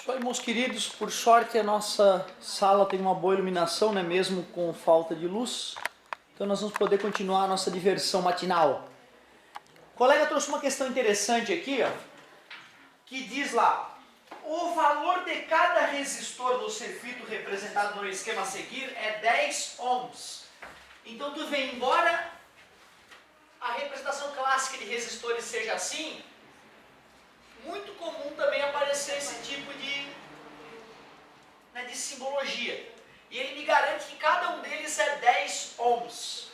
Isso aí, meus queridos, por sorte a nossa sala tem uma boa iluminação, né? Mesmo com falta de luz. Então nós vamos poder continuar a nossa diversão matinal. O colega trouxe uma questão interessante aqui, ó, que diz lá: o valor de cada resistor no circuito representado no esquema a seguir é 10 ohms. Então tu vem, embora a representação clássica de resistores seja assim, muito comum também aparecer esse tipo de simbologia. E ele me garante que cada um deles é 10 ohms.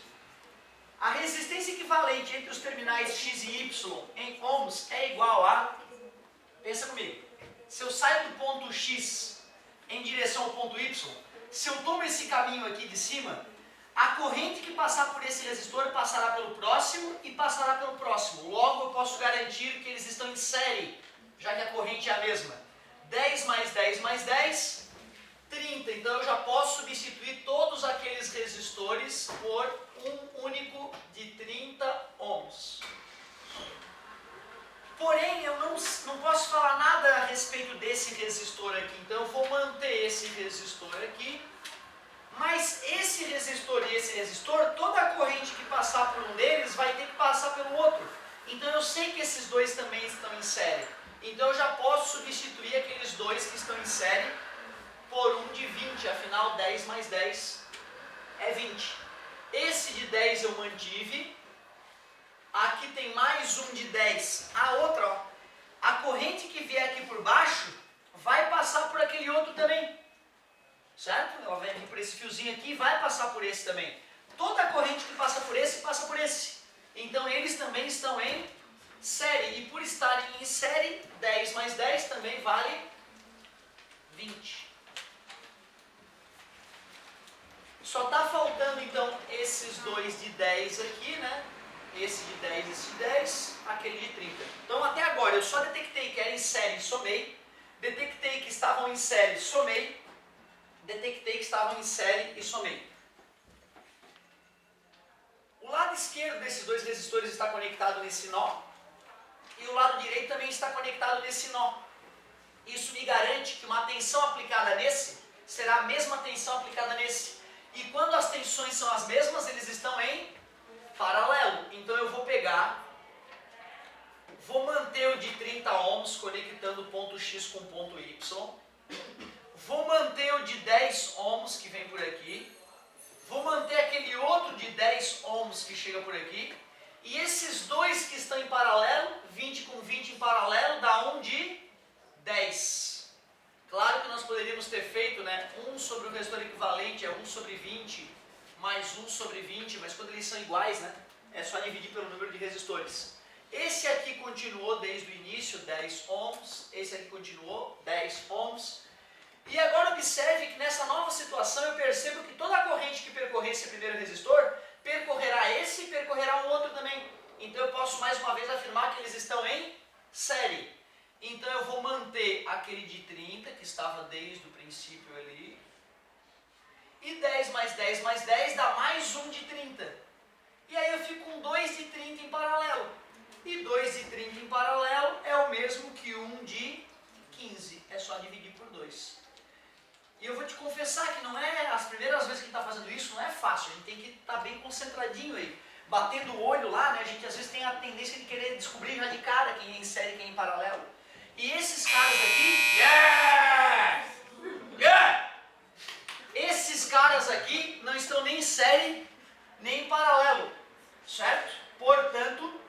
A resistência equivalente entre os terminais X e Y em ohms é igual a... Pensa comigo. Se eu saio do ponto X em direção ao ponto Y, se eu tomo esse caminho aqui de cima, a corrente que passar por esse resistor passará pelo próximo e passará pelo próximo. Logo eu posso garantir que eles estão em série, já que a corrente é a mesma. 10 mais 10 mais 10, 30. Então eu já posso substituir todos aqueles resistores por um único de 30 ohms. Porém, eu não posso falar nada a respeito desse resistor aqui. Então eu vou manter esse resistor aqui. Mas esse resistor e esse resistor, toda a corrente que passar por um deles vai ter que passar pelo outro. Então eu sei que esses dois também estão em série. Então eu já posso substituir aqueles dois que estão em série por um de 20. Afinal, 10 mais 10 é 20. Esse de 10 eu mantive. Aqui tem mais um de 10. A outra, ó, a corrente que vier aqui por baixo vai passar por aquele outro também. Certo? Ela vai vir por esse fiozinho aqui e vai passar por esse também. Toda a corrente que passa por esse. Então eles também estão em série. E por estarem em série, 10 mais 10 também vale 20. Só está faltando então esses dois de 10 aqui, né? Esse de 10, esse de 10, aquele de 30. Então até agora eu só detectei que era em série e somei. Detectei que estavam em série, somei. Detectei que estavam em série e somei. O lado esquerdo desses dois resistores está conectado nesse nó. E o lado direito também está conectado nesse nó. Isso me garante que uma tensão aplicada nesse será a mesma tensão aplicada nesse. E quando as tensões são as mesmas, eles estão em paralelo. Então eu vou pegar, vou manter o de 30 ohms conectando o ponto X com o ponto Y. Vou manter o de 10 ohms que vem por aqui. Vou manter aquele outro de 10 ohms que chega por aqui. E esses dois que estão em paralelo, 20 com 20 em paralelo, dá um de 10. Claro que nós poderíamos ter feito, né, 1 sobre o resistor equivalente é 1 sobre 20, mais 1 sobre 20, mas quando eles são iguais, né, é só dividir pelo número de resistores. Esse aqui continuou desde o início, 10 ohms. Esse aqui continuou, 10 ohms. E agora observe que nessa nova situação eu percebo que toda a corrente que percorrer esse primeiro resistor, percorrerá esse e percorrerá o outro também. Então eu posso mais uma vez afirmar que eles estão em série. Então eu vou manter aquele de 30, que estava desde o princípio ali. E 10 mais 10 mais 10 dá mais um de 30. E aí eu fico com 2 de 30 em paralelo. E 2 de 30 em paralelo é o mesmo que 1 de 15. É só dividir por 2. E eu vou te confessar que não é as primeiras vezes que a gente está fazendo isso, não é fácil. A gente tem que estar bem concentradinho aí. Batendo o olho lá, né? A gente às vezes tem a tendência de querer descobrir já de cara quem é em série e quem é em paralelo. E esses caras aqui... Yeah! Yeah! Esses caras aqui não estão nem em série, nem em paralelo. Certo? Portanto,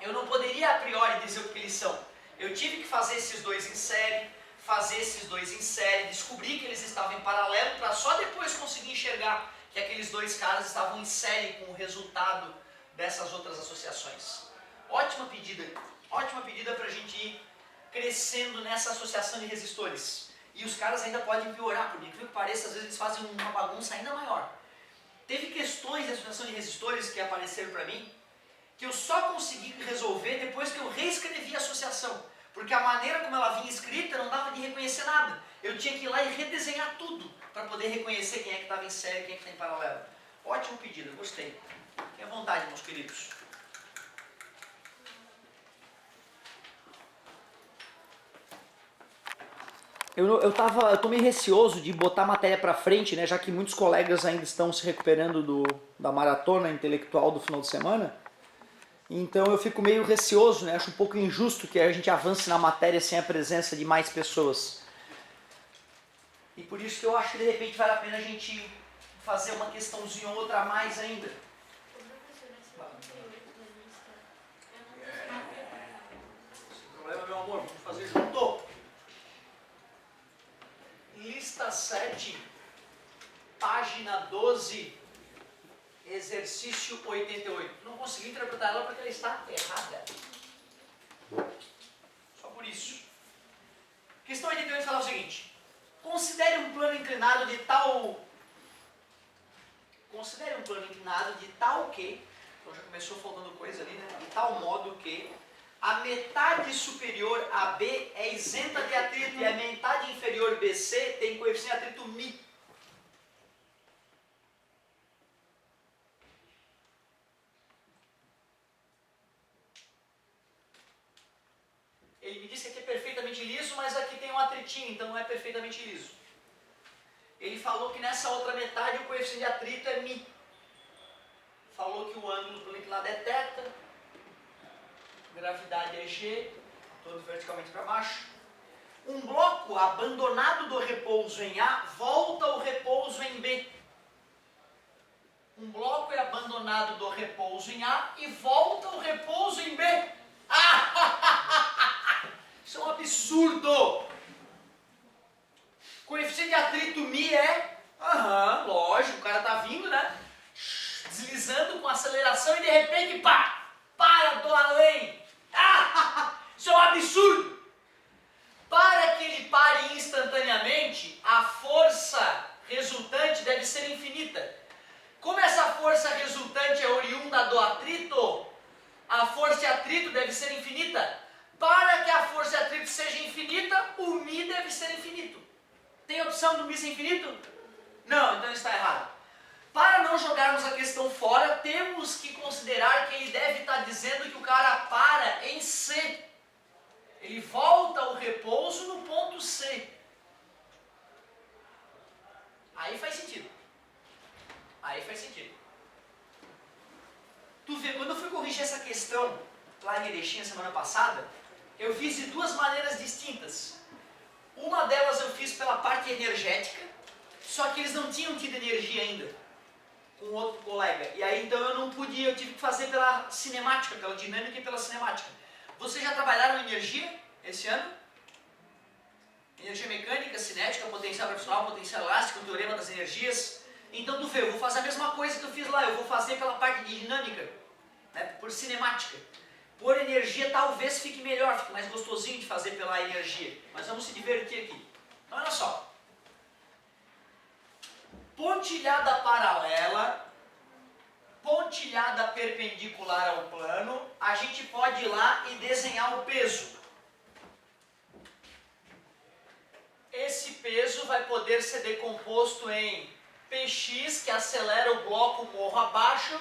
eu não poderia a priori dizer o que eles são. Eu tive que fazer esses dois em série, fazer esses dois em série, descobrir que eles estavam em paralelo para só depois conseguir enxergar que aqueles dois caras estavam em série com o resultado dessas outras associações. Ótima pedida para a gente ir crescendo nessa associação de resistores. E os caras ainda podem piorar, por incrível que pareça, às vezes eles fazem uma bagunça ainda maior. Teve questões de associação de resistores que apareceram para mim, que eu só consegui resolver depois que eu reescrevi a associação. Porque a maneira como ela vinha escrita não dava de reconhecer nada. Eu tinha que ir lá e redesenhar tudo para poder reconhecer quem é que estava em série e quem é que está em paralelo. Ótimo pedido, eu gostei. Fiquem à vontade, meus queridos. Eu tô meio receoso de botar a matéria pra frente, né? Já que muitos colegas ainda estão se recuperando da maratona intelectual do final de semana. Então eu fico meio receoso, né? Acho um pouco injusto que a gente avance na matéria sem a presença de mais pessoas. E por isso que eu acho que de repente vale a pena a gente fazer uma questãozinha ou outra a mais ainda. Sem problema, meu amor, vamos fazer junto. Lista 7, página 12, exercício 88. Não consegui interpretar ela porque ela está errada. Só por isso. Questão 88 fala o seguinte. Considere um plano inclinado de tal que, então já começou faltando coisa ali, né? De tal modo que a metade superior AB é isenta de atrito e a metade inferior BC tem coeficiente de atrito μ. Ele me disse que aqui é perfeitamente liso, mas aqui tem um atritinho, então não é perfeitamente liso. Ele falou que nessa outra metade o coeficiente de atrito é μ. Falou que o ângulo do inclinado é θ, gravidade é G, todo verticalmente para baixo. Um bloco abandonado do repouso em A volta ao repouso em B. Um bloco é abandonado do repouso em A e volta ao repouso em B. Isso é um absurdo! Coeficiente de atrito μ é... lógico, o cara tá vindo, né? Deslizando com aceleração e de repente, pá! Para do além! Isso é um absurdo! Para que ele pare instantaneamente, a força resultante deve ser infinita. Como essa força resultante é oriunda do atrito, a força de atrito deve ser infinita. Para que a força de atrito seja infinita, o μ deve ser infinito. Tem opção do μ ser infinito? Não, então está errado. Para não jogarmos a questão fora, temos que considerar que ele deve estar dizendo que o cara para em C. Ele volta ao repouso no ponto C. Aí faz sentido. Tu vê, quando eu fui corrigir essa questão lá em Erechim semana passada, eu fiz de duas maneiras distintas. Uma delas eu fiz pela parte energética, só que eles não tinham tido energia ainda, com outro colega. E aí então eu não podia, eu tive que fazer pela cinemática, pela dinâmica e pela cinemática. Vocês já trabalharam em energia esse ano? Energia mecânica, cinética, potencial gravitacional, potencial elástico, o teorema das energias. Então tu vê, eu vou fazer a mesma coisa que eu fiz lá, eu vou fazer pela parte de dinâmica, né, por cinemática. Por energia talvez fique melhor, fique mais gostosinho de fazer pela energia. Mas vamos se divertir aqui. Então olha só. Pontilhada paralela, pontilhada perpendicular ao plano, a gente pode ir lá e desenhar o peso. Esse peso vai poder ser decomposto em Px, que acelera o bloco morro abaixo,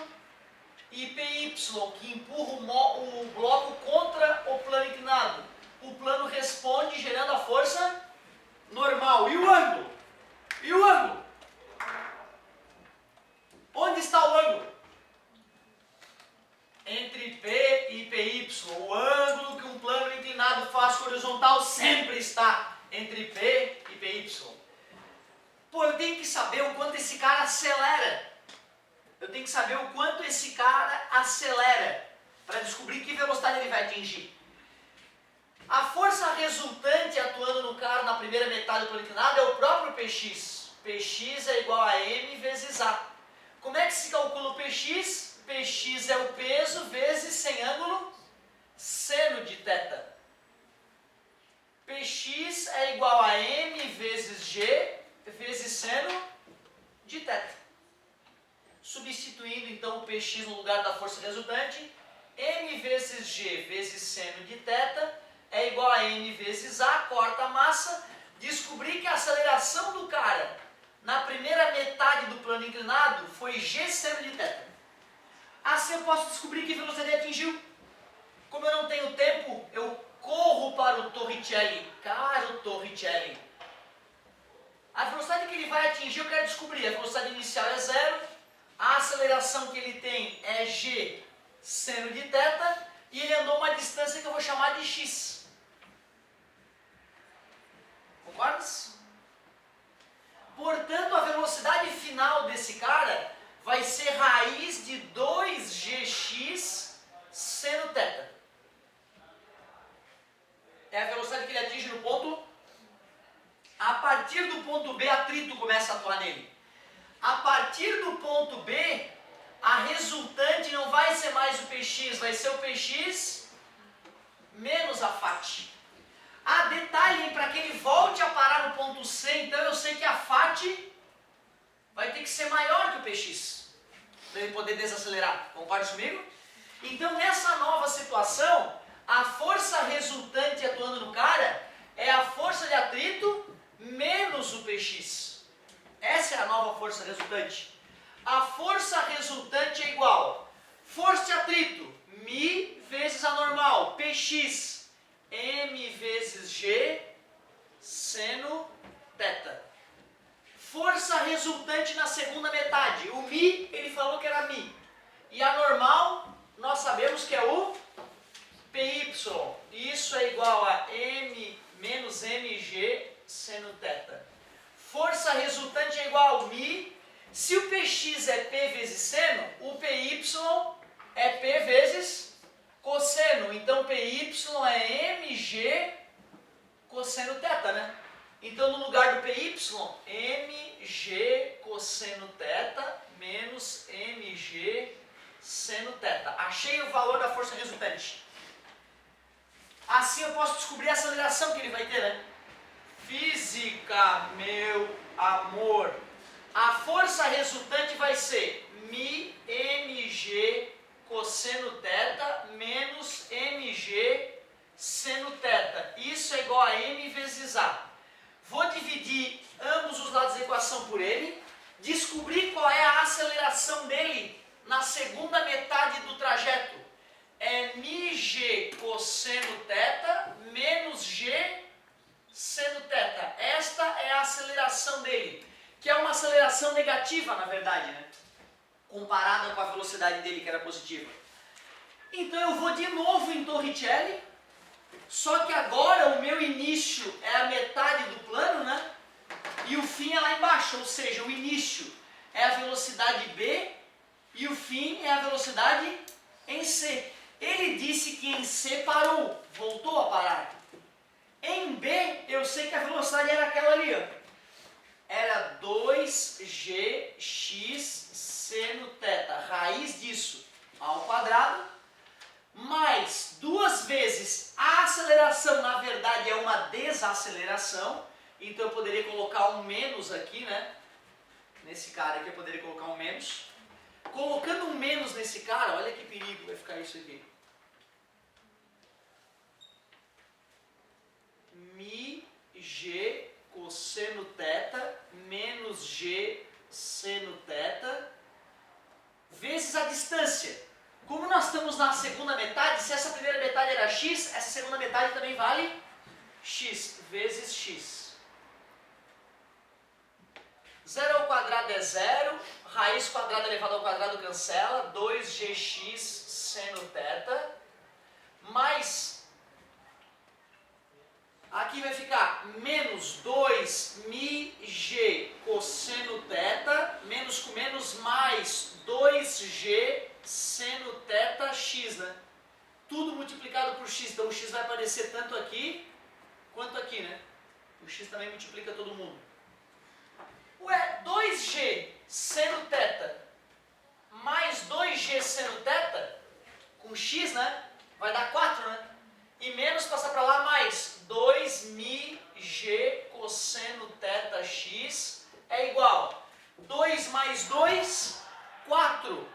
e Py, que empurra o bloco contra o plano inclinado. O plano responde gerando a força normal. E o ângulo? Onde está o ângulo? Entre P e Py. O ângulo que um plano inclinado faz horizontal sempre está entre P e Py. Pô, eu tenho que saber o quanto esse cara acelera. Para descobrir que velocidade ele vai atingir. A força resultante atuando no cara na primeira metade do plano inclinado é o próprio Px. Px é igual a m vezes a. Como é que se calcula o Px? Px é o peso vezes sem ângulo seno de θ. Px é igual a m vezes g vezes seno de θ. Substituindo então o Px no lugar da força resultante, m vezes g vezes seno de θ é igual a m vezes a, corta a massa. Descobri que a aceleração do cara na primeira metade do plano inclinado foi g seno de θ. Assim eu posso descobrir que velocidade ele atingiu. Como eu não tenho tempo, eu corro para o Torricelli. Caro Torricelli, vai atingir, eu quero descobrir. A velocidade inicial é zero, a aceleração que ele tem é g seno de θ, e ele andou uma distância que eu vou chamar de x. Concordas? Portanto, a velocidade final desse cara vai ser raiz de 2gx seno θ. É a velocidade que ele atinge no ponto. A partir do ponto B, atrito começa a atuar nele. A partir do ponto B, a resultante não vai ser mais o Px, vai ser o Px menos a FAT. Ah, detalhe, para que ele volte a parar no ponto C, então eu sei que a FAT vai ter que ser maior que o Px, para ele poder desacelerar. Concorda comigo? Então, nessa nova situação, a força resultante atuando no cara é a força de atrito menos o Px. Essa é a nova força resultante. A força resultante é igual força de atrito, μ vezes a normal, Px, m vezes g, seno θ. Força resultante na segunda metade. O μ, ele falou que era μ. E a normal, nós sabemos que é o Py. Isso é igual a m menos mg seno θ. Força resultante é igual a μ. Se o Px é P vezes seno, o Py é P vezes cosseno. Então, Py é mg cosseno θ, né? Então, no lugar do Py, mg cosseno θ menos mg seno θ. Achei o valor da força resultante. Assim eu posso descobrir a aceleração que ele vai ter, né? Física, meu amor. A força resultante vai ser μ mg cosseno θ menos mg seno θ. Isso é igual a m vezes a. Vou dividir ambos os lados da equação por ele, descobrir qual é a aceleração dele na segunda metade do trajeto. É μg cosseno θ menos g seno θ. Esta é a aceleração dele, que é uma aceleração negativa, na verdade, né? Comparada com a velocidade dele, que era positiva. Então eu vou de novo em Torricelli, só que agora o meu início é a metade do plano, né? E o fim é lá embaixo, ou seja, o início é a velocidade B e o fim é a velocidade em C. Ele disse que em C parou, voltou a parar. Em B, eu sei que a velocidade era aquela ali, ó. Era 2gx seno θ, raiz disso ao quadrado, mais duas vezes a aceleração, na verdade é uma desaceleração, então eu poderia colocar um menos aqui, né? Nesse cara aqui eu poderia colocar um menos. Colocando um menos nesse cara, olha que perigo vai ficar isso aqui. μ g cosseno θ menos g seno θ vezes a distância. Como nós estamos na segunda metade, se essa primeira metade era x, essa segunda metade também vale x vezes x. 0 ao quadrado é 0, raiz quadrada elevada ao quadrado cancela, 2gx seno θ, mais, aqui vai ficar menos 2μg cosseno θ, menos com menos, mais 2g seno θ x, né? Tudo multiplicado por x, então o x vai aparecer tanto aqui quanto aqui, né? O x também multiplica todo mundo. Ué, 2g seno θ mais 2g seno θ, com x, né? Vai dar 4, né? E menos passar para lá, mais 2μg cosseno θ x é igual 2 mais 2, 4.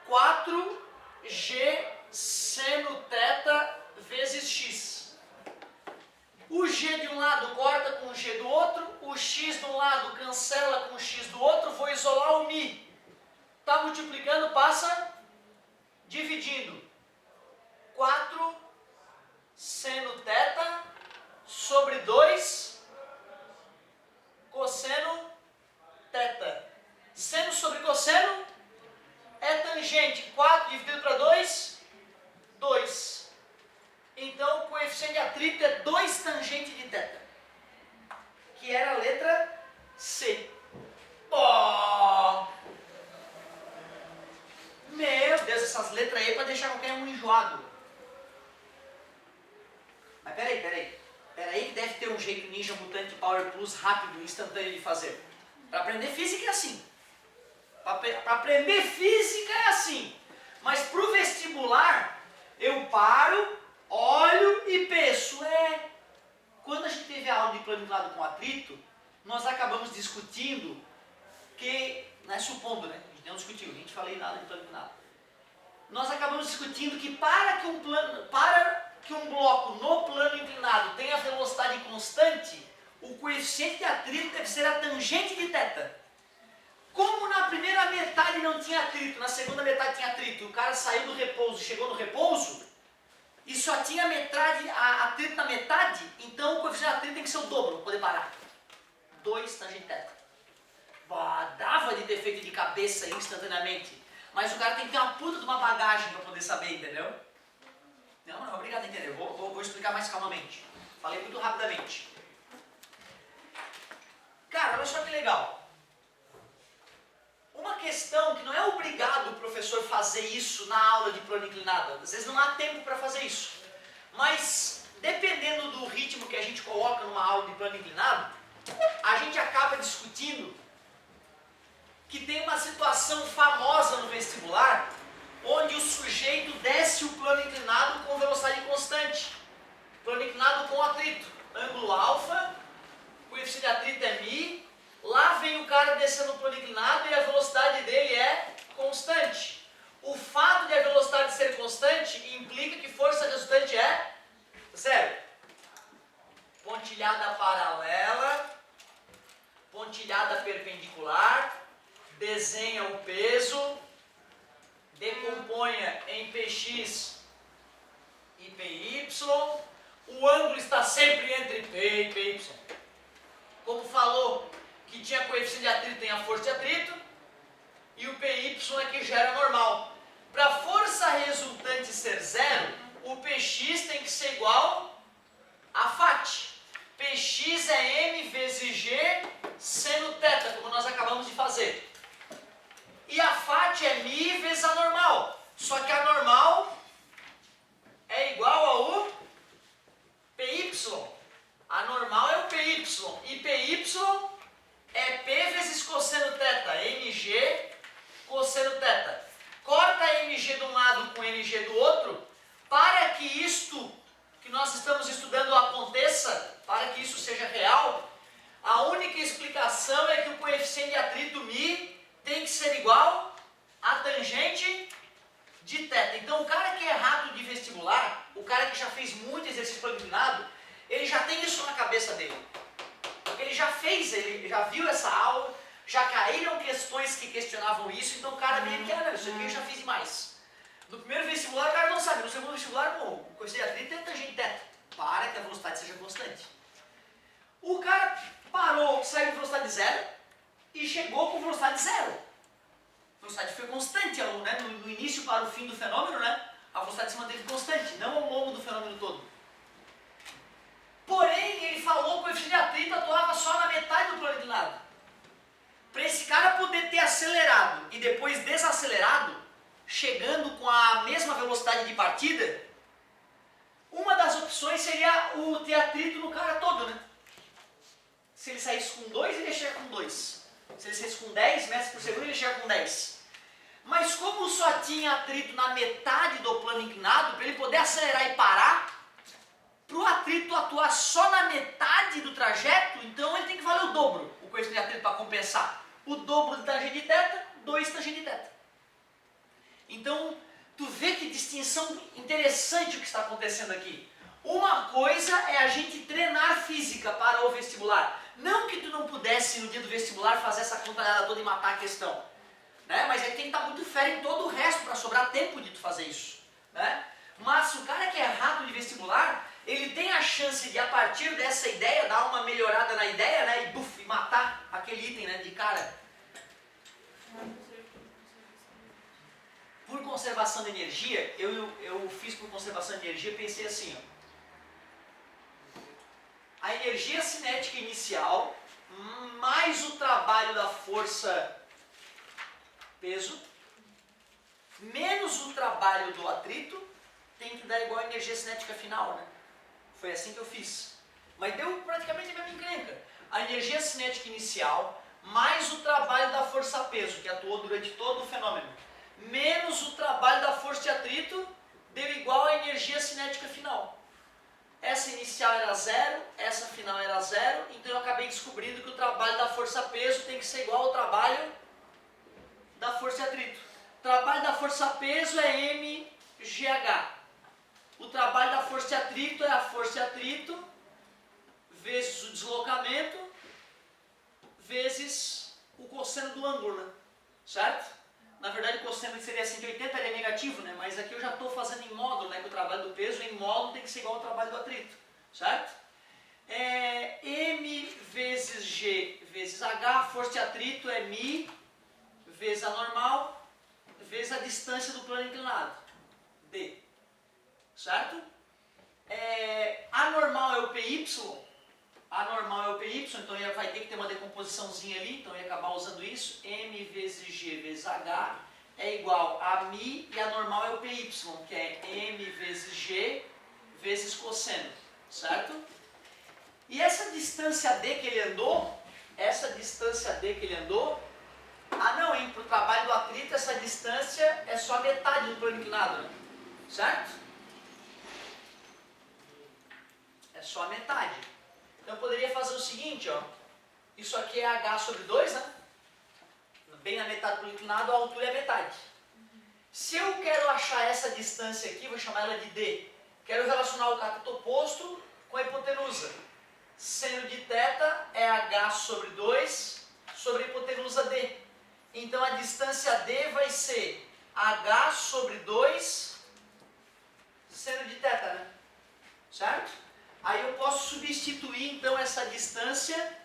4g seno θ vezes x. O g de um lado corta com o g do outro, o x de um lado cancela com o x do outro, vou isolar o μ. Está multiplicando, passa dividindo. 4 seno θ sobre 2 cosseno Power Plus rápido, instantâneo de fazer. Para aprender física é assim. Para aprender física é assim. Mas para o vestibular, eu paro, olho e penso. Quando a gente teve a aula de plano inclinado com atrito, nós acabamos discutindo que, supondo, né? A gente não discutiu, nem falei nada de plano inclinado. Nós acabamos discutindo que para que um bloco no plano inclinado tenha velocidade constante, o coeficiente de atrito deve ser a tangente de θ. Como na primeira metade não tinha atrito, na segunda metade tinha atrito, e o cara saiu do repouso e chegou no repouso, e só tinha atrito na metade, então o coeficiente de atrito tem que ser o dobro para poder parar. 2 tangente θ. Dava de ter feito de cabeça instantaneamente, mas o cara tem que ter uma puta de uma bagagem para poder saber, entendeu? Não, obrigado a entender. Vou explicar mais calmamente. Falei muito rapidamente. Cara, olha só que legal. Uma questão que não é obrigado o professor fazer isso na aula de plano inclinado. Às vezes não há tempo para fazer isso. Mas, dependendo do ritmo que a gente coloca numa aula de plano inclinado, a gente acaba discutindo que tem uma situação famosa no vestibular, onde o sujeito desce o plano inclinado com velocidade constante. Plano inclinado com atrito. Ângulo alfa, coeficiente de atrito é μ. Lá vem o cara descendo o plano inclinado e a velocidade dele é constante. O fato de a velocidade ser constante implica que força resultante é zero. Pontilhada paralela, pontilhada perpendicular, desenha o peso, decomponha em Px e Py, o ângulo está sempre entre P e Py. Como falou que tinha coeficiente de atrito, tem a força de atrito, e o Py é que gera normal. Para a força resultante ser zero, o Px tem que ser igual a Φ. Px é m vezes g seno θ, como nós acabamos de fazer. E a Φ é μ vezes a normal. Só que a normal é igual ao Py. A normal é o Py. E Py é P vezes cosseno θ. Mg cosseno θ. Corta Mg de um lado com Mg do outro, para que isto que nós estamos estudando aconteça, para que isso seja real, a única explicação é que o coeficiente de atrito μ tem que ser igual a tangente de θ. Então o cara que é rato de vestibular, o cara que já fez muito exercício plano inclinado, ele já tem isso na cabeça dele. Ele já fez, ele já viu essa aula, já caíram questões que questionavam isso, então o cara meio que, isso aqui eu já fiz demais. No primeiro vestibular o cara não sabe, no segundo vestibular, o coeficiente de atrito é tangente θ, para que a velocidade seja constante. O cara parou, saiu de velocidade zero e chegou com velocidade zero. A velocidade foi constante, né? No início para o fim do fenômeno, né? A velocidade se manteve constante, não ao longo do fenômeno todo. Porém, ele falou que o coeficiente de atrito atuava só na metade do plano inclinado. Para esse cara poder ter acelerado e depois desacelerado, chegando com a mesma velocidade de partida, uma das opções seria o ter atrito no cara todo, né? Se ele saísse com 2, ele ia chegar com 2. Se ele saísse com 10 metros por segundo, ele ia chegar com 10. Mas como só tinha atrito na metade do plano inclinado, para ele poder acelerar e parar, para o atrito atuar só na metade do trajeto, então ele tem que valer o dobro, o coeficiente de atrito, para compensar. O dobro de tangente de θ, 2 tangente de θ. Então, tu vê que distinção interessante o que está acontecendo aqui. Uma coisa é a gente treinar física para o vestibular. Não que tu não pudesse, no dia do vestibular, fazer essa contalhada toda e matar a questão. Né? Mas aí tem que estar muito fera em todo o resto para sobrar tempo de tu fazer isso. Né? Mas o cara que é rato de vestibular, ele tem a chance de, a partir dessa ideia, dar uma melhorada na ideia, né? E matar aquele item, né? De cara. Por conservação de energia, eu fiz por conservação de energia, pensei assim, ó. A energia cinética inicial, mais o trabalho da força peso, menos o trabalho do atrito, tem que dar igual a energia cinética final, né? Foi assim que eu fiz. Mas deu praticamente a mesma encrenca. a energia cinética inicial, mais o trabalho da força-peso, que atuou durante todo o fenômeno, menos o trabalho da força de atrito, deu igual à energia cinética final. Essa inicial era zero, essa final era zero, então eu acabei descobrindo que o trabalho da força-peso tem que ser igual ao trabalho da força de atrito. O trabalho da força-peso é mgh. O trabalho da força de atrito é a força de atrito vezes o deslocamento vezes o cosseno do ângulo, né? Certo? Na verdade o cosseno seria 180, ele é negativo, né? Mas aqui eu já estou fazendo em módulo, né? Que o trabalho do peso em módulo tem que ser igual ao trabalho do atrito, certo? M vezes G vezes H, a força de atrito é μ vezes a normal vezes a distância do plano inclinado, D, certo? A normal é o PY, a normal é o PY, então vai ter que ter uma decomposiçãozinha ali, então eu ia acabar usando isso, M vezes G vezes H é igual a μ e a normal é o PY, que é M vezes G vezes cosseno, certo? E essa distância D que ele andou, para o trabalho do atrito essa distância é só metade do plano inclinado, né? Certo? É só a metade. Então eu poderia fazer o seguinte, ó. Isso aqui é H sobre 2, né? Bem na metade do plano inclinado, a altura é metade. Se eu quero achar essa distância aqui, vou chamar ela de D. Quero relacionar o cateto oposto com a hipotenusa. Seno de θ é H sobre 2 sobre a hipotenusa D. Então a distância D vai ser H sobre 2 seno de θ, né? Certo? Aí eu posso substituir então essa distância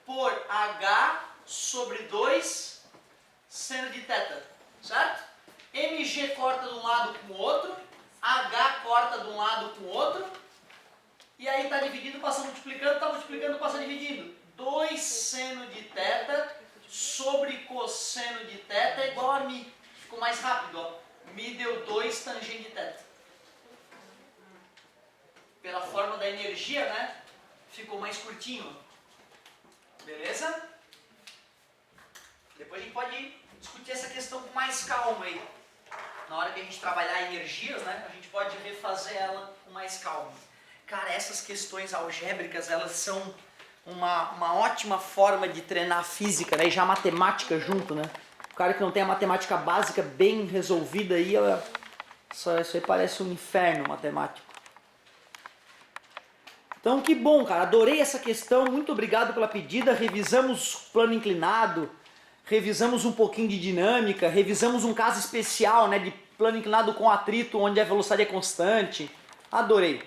por H sobre 2 seno de θ, certo? MG corta de um lado com o outro, H corta de um lado com o outro, e aí está dividindo, passa multiplicando, está multiplicando, passa dividindo. 2 seno de θ sobre cosseno de θ é igual a μ. Ficou mais rápido, ó. μ deu 2 tangente de θ. Pela forma da energia, né? Ficou mais curtinho. Beleza? Depois a gente pode discutir essa questão com mais calma aí. Na hora que a gente trabalhar energias, né? A gente pode refazer ela com mais calma. Cara, essas questões algébricas, elas são uma ótima forma de treinar a física, né? E já a matemática junto, né? O cara que não tem a matemática básica bem resolvida aí, isso aí parece um inferno matemático. Então que bom, cara, adorei essa questão, muito obrigado pela pedida, revisamos plano inclinado, revisamos um pouquinho de dinâmica, revisamos um caso especial, né, de plano inclinado com atrito, onde a velocidade é constante, adorei.